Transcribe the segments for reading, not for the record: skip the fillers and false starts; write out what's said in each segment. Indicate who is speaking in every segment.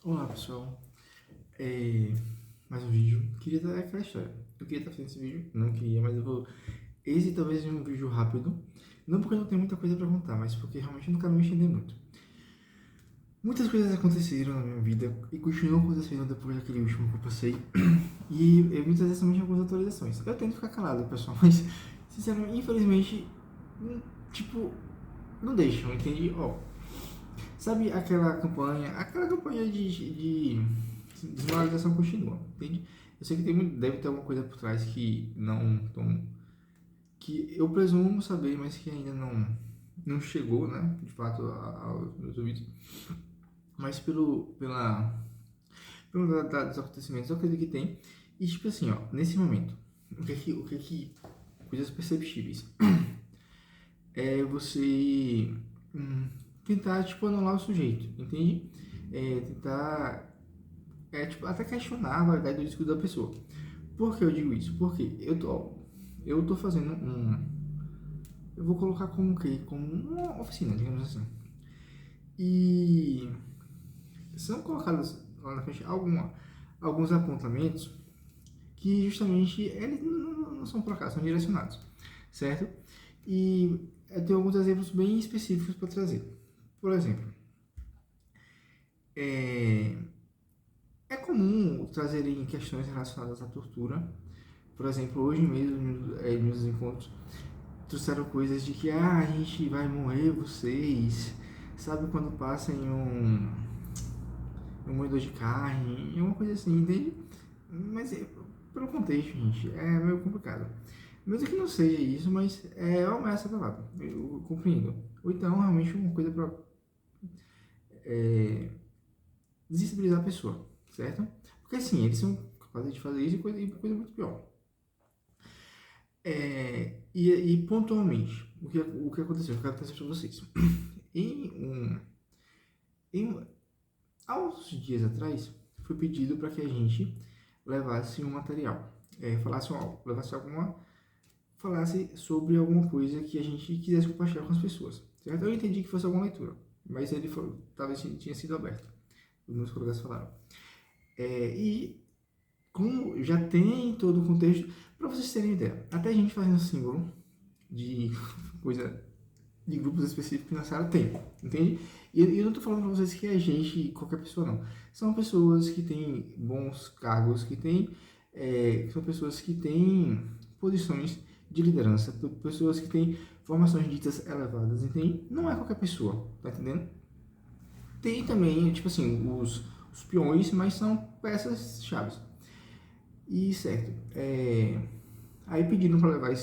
Speaker 1: Olá pessoal, é... mais um vídeo. Queria dar aquela história. Eu queria estar fazendo esse vídeo, não queria, mas eu vou. Esse talvez seja um vídeo rápido, não porque eu não tenho muita coisa pra contar, mas porque realmente eu não quero me estender muito. Muitas coisas aconteceram na minha vida e continuam acontecendo depois daquele último que eu passei, e muitas vezes também algumas atualizações. Eu tento ficar calado, pessoal, mas sinceramente, infelizmente, tipo, não deixam, entende? Ó, sabe aquela campanha de desmoralização continua, entende? Eu sei que deve ter alguma coisa por trás que não tão, que eu presumo saber, mas que ainda não chegou, né, de fato aos meus ouvidos. Mas dos acontecimentos, eu acredito que tem. E tipo assim, ó, nesse momento, o que coisas perceptíveis é você tentar tipo anular o sujeito, entende? Tentar tipo, até questionar a validade do discurso da pessoa. Por que eu digo isso? Porque eu tô fazendo eu vou colocar como o quê? Como uma oficina, digamos assim. E são colocados lá na frente alguns apontamentos que justamente eles não são por acaso, são direcionados, certo? E eu tenho alguns exemplos bem específicos para trazer. Por exemplo, é, é comum trazerem questões relacionadas à tortura. Por exemplo, hoje mesmo, em meus encontros, trouxeram coisas de que a gente vai morrer vocês, sabe quando passa em um moedor de carne, uma coisa assim, entende? Mas pelo contexto, gente, é meio complicado. Mesmo que não seja isso, mas é uma ameaça pra lá, eu compreendo. Ou então, realmente, uma coisa pra desestabilizar a pessoa, certo? Porque assim, eles são capazes de fazer isso e coisa muito pior. E pontualmente, o que aconteceu? O que aconteceu para vocês? Em um, em, Há uns dias atrás, foi pedido para que a gente levasse um material, falasse sobre alguma coisa que a gente quisesse compartilhar com as pessoas, certo? Eu entendi que fosse alguma leitura, mas ele talvez tinha sido aberto, os meus colegas falaram. E como já tem todo o contexto, para vocês terem ideia, até a gente fazendo símbolo de coisa de grupos específicos nessa área tem, entende? E eu não tô falando pra vocês que é gente, qualquer pessoa não. São pessoas que têm bons cargos, são pessoas que têm posições de liderança, pessoas que têm formações ditas elevadas, entende? Não é qualquer pessoa, tá entendendo? Tem também, tipo assim, os peões, mas são peças chaves. E certo, aí pediram para levar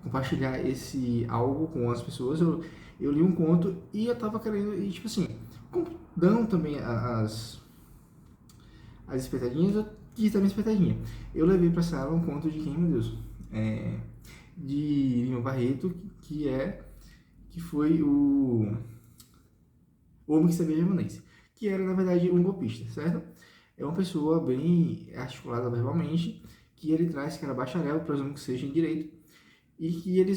Speaker 1: compartilhar esse algo com as pessoas. Eu li um conto e eu tava querendo, e tipo assim, dão também as espetadinhas, eu quis também espetadinha. Eu levei pra sala um conto de quem, meu Deus? É, de Lima Barreto, que foi o Homem que Sabia Japonês, que era na verdade um golpista, certo? É uma pessoa bem articulada verbalmente, que ele traz que era bacharel, presumo que seja em direito, e que ele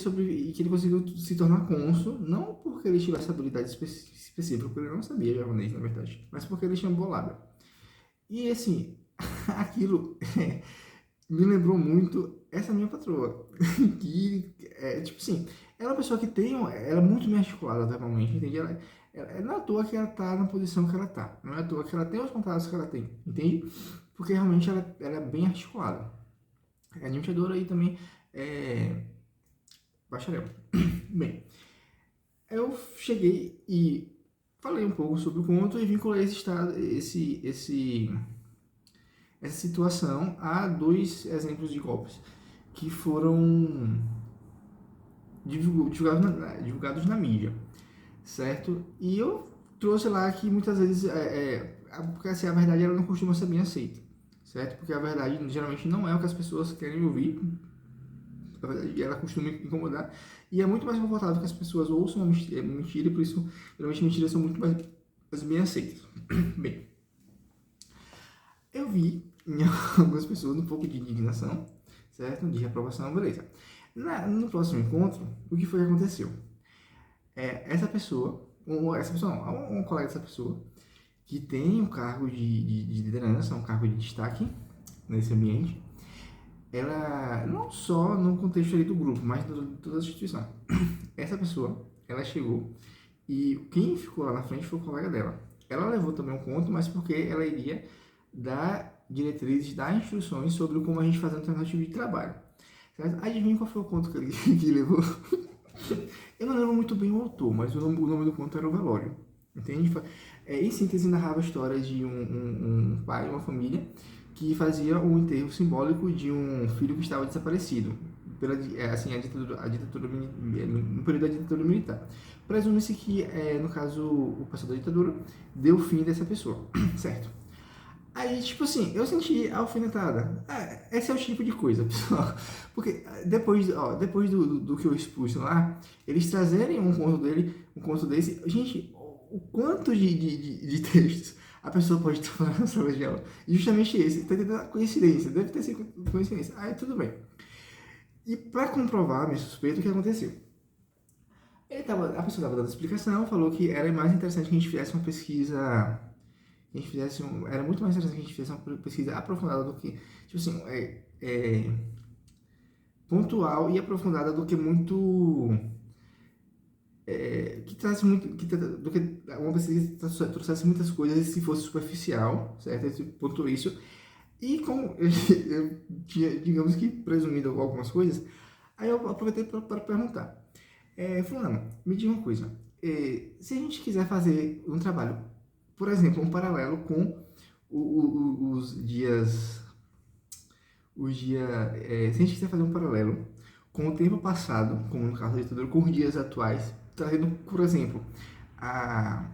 Speaker 1: conseguiu se tornar cônsul, não porque ele tivesse habilidade específica, porque ele não sabia japonês, na verdade, mas porque ele tinha boa lábia. E assim, aquilo me lembrou muito essa minha patroa, que tipo assim, ela é uma pessoa que ela é muito bem articulada verbalmente, entende? Não é à toa que ela tá na posição que ela tá, não é à toa que ela tem os contatos que ela tem, entende? Porque realmente ela é bem articulada. É administradora e também é bacharel. Bem, eu cheguei e falei um pouco sobre o conto e vinculei essa situação a dois exemplos de golpes que foram divulgados na mídia, certo? E eu trouxe lá que muitas vezes, porque assim, a verdade ela não costuma ser bem aceita, certo? Porque a verdade geralmente não é o que as pessoas querem ouvir, a verdade ela costuma incomodar, e é muito mais confortável que as pessoas ouçam uma mentira, e por isso, geralmente mentiras são muito mais bem aceitas. Bem, eu vi em algumas pessoas um pouco de indignação, certo? De reprovação, beleza. No próximo encontro, o que foi que aconteceu? Essa pessoa não, um colega dessa pessoa, que tem um cargo de liderança, um cargo de destaque nesse ambiente, ela, não só no contexto ali do grupo, mas de toda a instituição, essa pessoa, ela chegou e quem ficou lá na frente foi o colega dela. Ela levou também um ponto, mas porque ela iria dar diretrizes, dar instruções sobre como a gente faz um determinado tipo de trabalho. Certo? Adivinha qual foi o ponto que ele que levou? Eu não lembro muito bem o autor, mas o nome do conto era O Velório. Entende? Em síntese, narrava a história de um pai e uma família que fazia um enterro simbólico de um filho que estava desaparecido pela assim, no período da ditadura militar. Presume-se que, no caso, o passado da ditadura deu fim dessa pessoa, certo? Aí, tipo assim, eu senti a alfinetada. Esse é o tipo de coisa, pessoal. Porque depois do que eu expus lá, eles trazerem um conto desse, gente, o quanto de textos a pessoa pode tomar na sala de aula. E justamente esse, tá entendendo? A coincidência, deve ter sido coincidência. Aí, tudo bem. E para comprovar minha suspeita, o que aconteceu? A pessoa estava dando explicação, falou que era mais interessante que a gente fizesse uma pesquisa era muito mais interessante que a gente fizesse uma pesquisa aprofundada do que, tipo assim, pontual e aprofundada do que muito, que traz muito, do que uma pesquisa que trouxesse muitas coisas se fosse superficial, certo? Esse ponto isso. E como eu tinha, digamos que, presumido algumas coisas, aí eu aproveitei para perguntar. Fulano, me diga uma coisa. Se a gente quiser fazer um trabalho, por exemplo, um paralelo com os dias. Se a gente quiser fazer um paralelo com o tempo passado, como no caso da ditadura, com os dias atuais, trazendo, por exemplo, a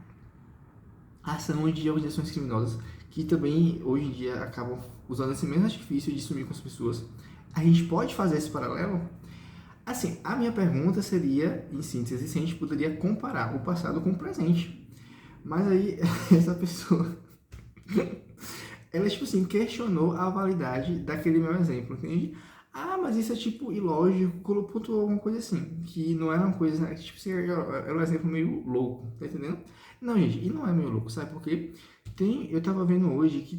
Speaker 1: ação de organizações criminosas, que também hoje em dia acabam usando esse mesmo artifício de sumir com as pessoas, a gente pode fazer esse paralelo? Assim, a minha pergunta seria, em síntese, se a gente poderia comparar o passado com o presente. Mas aí, essa pessoa, ela, tipo assim, questionou a validade daquele meu exemplo, entende? Mas isso é, tipo, ilógico, pontuou alguma coisa assim, que não era uma coisa, né, tipo assim, era um exemplo meio louco, tá entendendo? Não, gente, e não é meio louco, sabe por quê? Eu tava vendo hoje que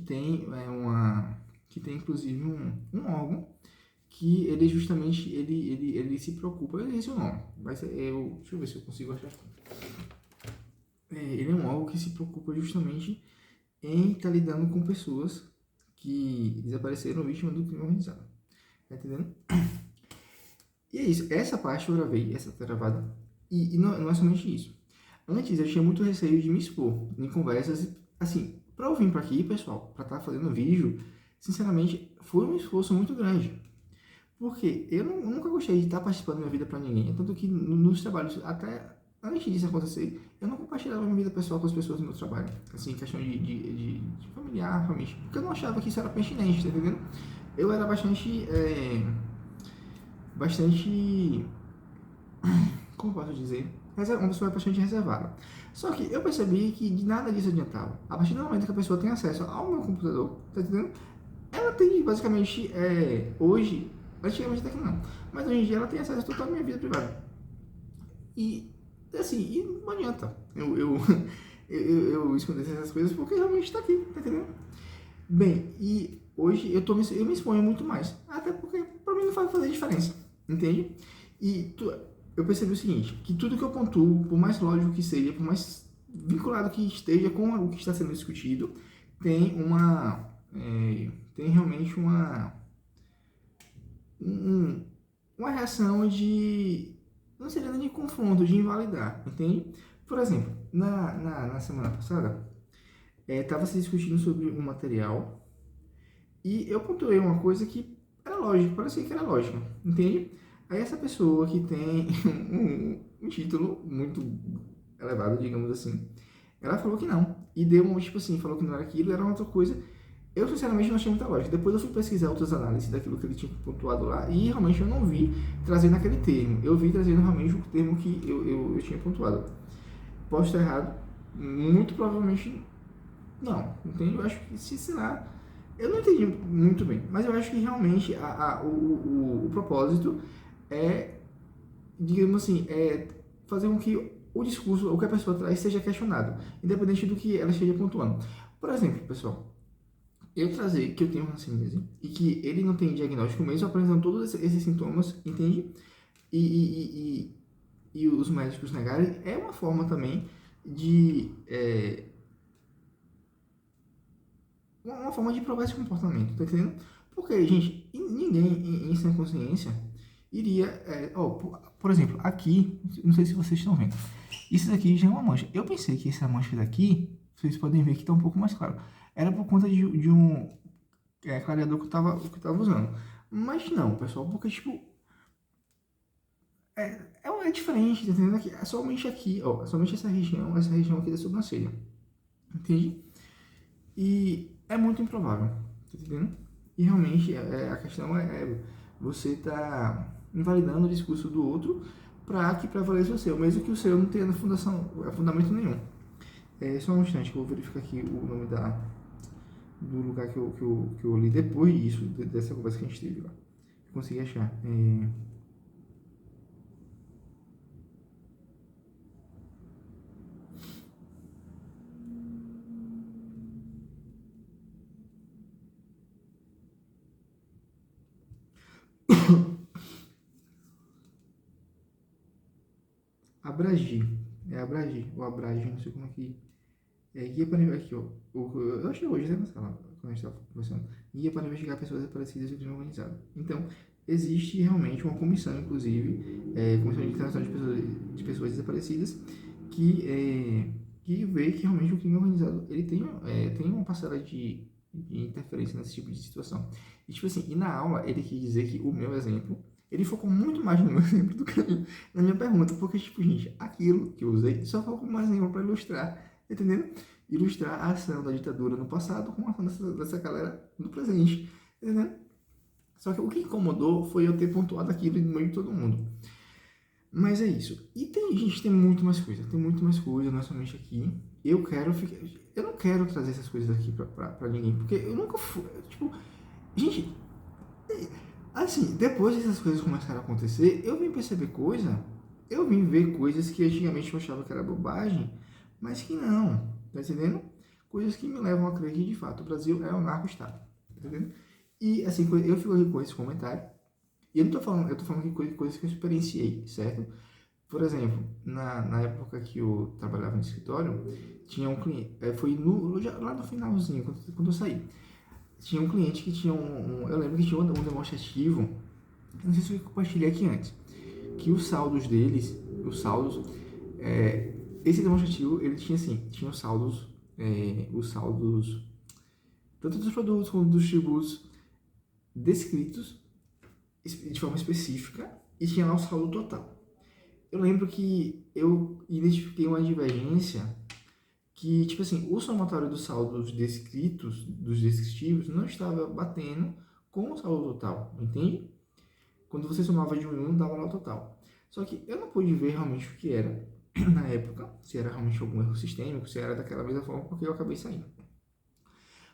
Speaker 1: que tem inclusive um órgão que ele justamente, ele se preocupa, eu esqueci o nome, deixa eu ver se eu consigo achar. Ele é um órgão que se preocupa justamente em estar lidando com pessoas que desapareceram vítimas do crime organizado. Tá entendendo? E é isso. Essa parte eu gravei, essa tá gravada. E não é somente isso. Antes eu tinha muito receio de me expor em conversas, assim, pra eu vir pra aqui, pessoal, pra estar fazendo vídeo, sinceramente, foi um esforço muito grande. Porque eu nunca gostei de estar participando da minha vida pra ninguém. Tanto que nos trabalhos, até antes disso acontecer, eu não compartilhava minha vida pessoal com as pessoas do meu trabalho. Assim, questão de familiar, família. Porque eu não achava que isso era pertinente, tá entendendo? Eu era bastante, como posso dizer? Uma pessoa bastante reservada. Só que eu percebi que de nada disso adiantava. A partir do momento que a pessoa tem acesso ao meu computador, tá entendendo? Ela tem basicamente, hoje, antigamente até que não, mas hoje em dia ela tem acesso a toda a minha vida privada. E, assim, e não adianta eu esconder essas coisas porque realmente tá aqui, tá entendendo? Bem, e hoje eu me exponho muito mais, até porque pra mim não faz fazer diferença, entende? Eu percebi o seguinte, que tudo que eu pontuo, por mais lógico que seja, por mais vinculado que esteja com o que está sendo discutido, tem tem realmente uma reação não seria nem de confronto, de invalidar, entende? Por exemplo, na semana passada, estava se discutindo sobre um material e eu pontuei uma coisa que era lógica, parecia que era lógica, entende? Aí essa pessoa que tem um título muito elevado, digamos assim, ela falou que não. E deu tipo assim, falou que não era aquilo, era outra coisa. Eu, sinceramente, não achei muita lógica. Depois eu fui pesquisar outras análises daquilo que ele tinha pontuado lá e realmente eu não vi trazendo aquele termo. Eu vi trazendo realmente o termo que eu tinha pontuado. Posso estar errado? Muito provavelmente não. Entende? Eu acho que, sei lá, eu não entendi muito bem. Mas eu acho que realmente o propósito é, digamos assim, fazer com que o discurso, o que a pessoa traz, seja questionado, independente do que ela esteja pontuando. Por exemplo, pessoal, eu trazer que eu tenho hanseníase e que ele não tem diagnóstico mesmo, apresentando todos esses sintomas, entende? E, e, e os médicos negarem, é uma forma também de... uma forma de provar esse comportamento, tá entendendo? Porque, gente, ninguém em sã consciência iria... por exemplo, aqui, não sei se vocês estão vendo, isso daqui já é uma mancha. Eu pensei que essa mancha daqui, vocês podem ver que está um pouco mais claro, era por conta de um clareador que eu tava usando. Mas não, pessoal, porque, tipo, é diferente, tá entendendo? Aqui, é somente aqui, ó, é somente essa região aqui da sobrancelha, entende? E é muito improvável, tá entendendo? E realmente a questão é você tá invalidando o discurso do outro para que prevaleça o seu, mesmo que o seu não tenha fundamento nenhum. Só um instante que eu vou verificar aqui o nome do lugar que eu li depois disso, dessa conversa que a gente teve lá. Consegui achar. Abragi. É Abragi, ou Abragi, não sei como é que. Guia para aqui, ó. Eu achei hoje, né, na sala, quando a gente estava conversando. Guia para investigar pessoas desaparecidas e crime organizado. Então, existe realmente uma comissão, inclusive, Comissão de Internacional de pessoas Desaparecidas, que vê que realmente o crime organizado ele tem uma parcela de interferência nesse tipo de situação. E, tipo assim, e na aula ele quis dizer que o meu exemplo, ele focou muito mais no meu exemplo do que na minha pergunta, porque, tipo, gente, aquilo que eu usei só foi como exemplo para ilustrar, entendeu? Ilustrar a ação da ditadura no passado com a ação dessa galera no presente, entendeu? Só que o que incomodou foi eu ter pontuado aquilo no meio de todo mundo. Mas é isso. E gente, tem muito mais coisa, não é somente aqui. Eu não quero trazer essas coisas aqui pra ninguém, porque eu nunca fui, tipo, gente, assim, depois dessas coisas começaram a acontecer, eu vim ver coisas que antigamente eu achava que era bobagem, mas que não, tá entendendo? Coisas que me levam a crer que, de fato, o Brasil é um narco-estado, tá entendendo? E, assim, eu fico aqui com esse comentário, e eu não tô falando, eu tô falando de coisas que eu experienciei, certo? Por exemplo, na época que eu trabalhava no escritório, tinha um cliente, foi lá no finalzinho, quando eu saí, tinha um cliente que tinha eu lembro que tinha um demonstrativo, não sei se eu compartilhei aqui antes, que os saldos, esse demonstrativo, ele tinha assim, tinha os saldos, tanto dos produtos quanto dos tributos descritos de forma específica, e tinha lá o saldo total. Eu lembro que eu identifiquei uma divergência que, tipo assim, o somatório dos saldos dos descritivos, não estava batendo com o saldo total, entende? Quando você somava de um em um, dava lá o total. Só que eu não pude ver realmente o que era na época, se era realmente algum erro sistêmico, se era daquela mesma forma, porque eu acabei saindo.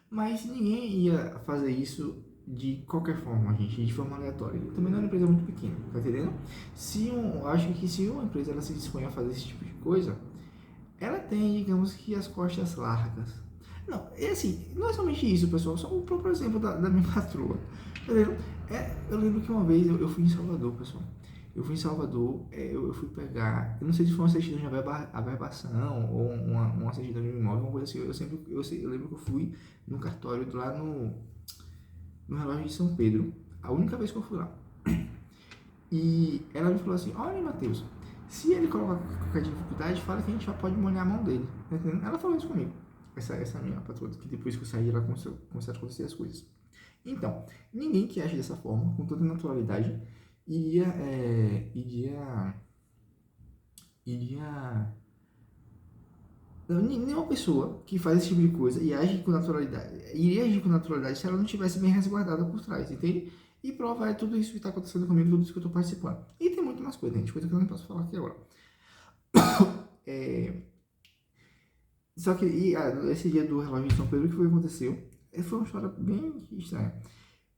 Speaker 1: Mas ninguém ia fazer isso de qualquer forma, gente, de forma aleatória. Também não é uma empresa muito pequena, tá entendendo? Acho que se uma empresa ela se dispõe a fazer esse tipo de coisa, ela tem, digamos que, as costas largas. Não, é assim, não é somente isso, pessoal, só o próprio exemplo da minha patroa. Entendeu? Eu lembro que uma vez eu fui em Salvador, pessoal. Eu fui em Salvador, eu fui pegar, eu não sei se foi uma certidão de averbação ou uma certidão de um imóvel, uma coisa assim. Eu lembro que eu fui no cartório lá no relógio de São Pedro, a única vez que eu fui lá. E ela me falou assim: olha, Matheus, se ele colocar qualquer dificuldade, fala que a gente já pode molhar a mão dele. Tá entendendo? Ela falou isso comigo. Essa minha patroa, que depois que eu saí, ela começaram a acontecer as coisas. Então, ninguém que age dessa forma, com toda naturalidade, iria. Nenhuma pessoa que faz esse tipo de coisa e age com naturalidade, iria agir com naturalidade se ela não estivesse bem resguardada por trás, entende? E prova é tudo isso que está acontecendo comigo, tudo isso que eu estou participando. E tem muito mais coisa, gente, coisa que eu não posso falar aqui agora. Só que esse dia do relógio de São Pedro, o que foi que aconteceu? Foi uma história bem estranha.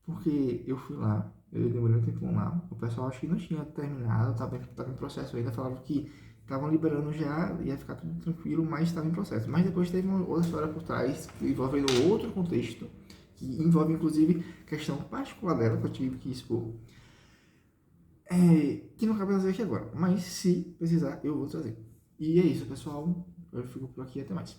Speaker 1: Porque eu fui lá, eu demorei um tempo lá, o pessoal acho que não tinha terminado, estava em processo ainda, falavam que estavam liberando já, ia ficar tudo tranquilo, mas estava em processo. Mas depois teve uma outra história por trás, envolvendo outro contexto, que envolve inclusive questão particular dela, que eu tive que expor, que não cabe trazer aqui agora, mas se precisar, eu vou trazer. E é isso, pessoal. Eu fico por aqui, até mais.